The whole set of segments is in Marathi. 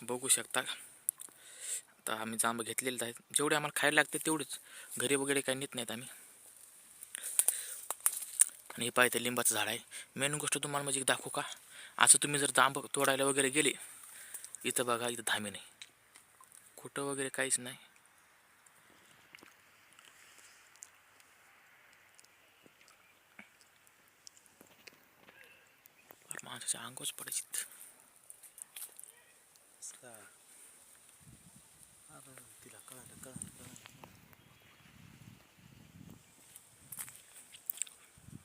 बघू शकता. आता आम्ही जांब घेतलेले आहेत, जेवढे आम्हाला खायला लागते तेवढेच, घरी वगैरे काही नेत नाहीत आम्ही. आणि हे पाहिजे लिंबाचं झाड आहे. मेन गोष्ट तुम्हाला म्हणजे दाखवू का, असं तुम्ही जर जांब तोडायला वगैरे गेले, इथं बघा, इथं धामे नाही, खोटं वगैरे काहीच नाही. माणसाच्या अंगाच पडायची. तिला कळालं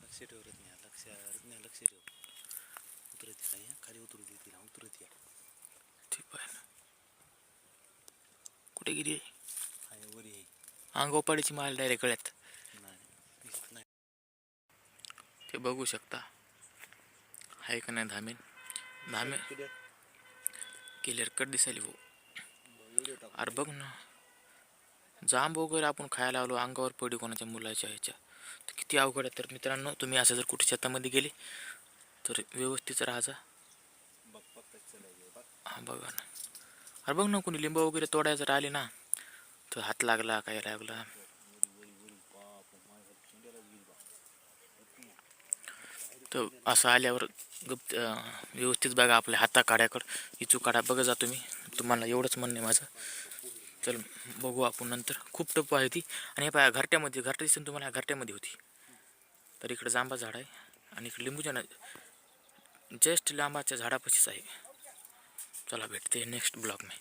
लक्ष ठेव रत्न्या, लक्ष ठेव. उतरत नाही, खाली उतरू दे तिला, उतरत या. ठीक आहे. कुठे गेली? वरी अंगावर पडायची माल डायरेक्ट गळ्यात. नाही. ते बघू शकता, आहे का नाही धामे. धामे क्लिअर कट दिसायली भाऊ. अरे बघ ना, जांब वगैरे आपण खायला आलो, अंगावर पडी कोणाच्या मुलाच्या ह्याच्या, तर किती अवघड आहे. तर मित्रांनो, तुम्ही असं जर कुठे शेतामध्ये गेले तर व्यवस्थित राहा. हां बघा ना, अरे बघ ना, कोणी लिंब वगैरे तोडायला जर आले ना, तर हात लागला काय लागला. तर असं आल्यावर व्यवस्थित बघा आपल्या हाताकाड्याकडं, इचू काढा बघा जा तुम्ही. तुम्हाला एवढंच म्हणणं आहे माझं. चल बघू आपण नंतर. खूप टप्प आहे ती. आणि हे पहा, घरट्यामध्ये, घरट्या दिसून तुम्हाला घरट्यामध्ये होती. तर इकडे जांबा झाड आहे आणि इकडे लिंबूच्या ना जस्ट लांबाच्या झाडापाशीच आहे. चला भेटते नेक्स्ट ब्लॉग में.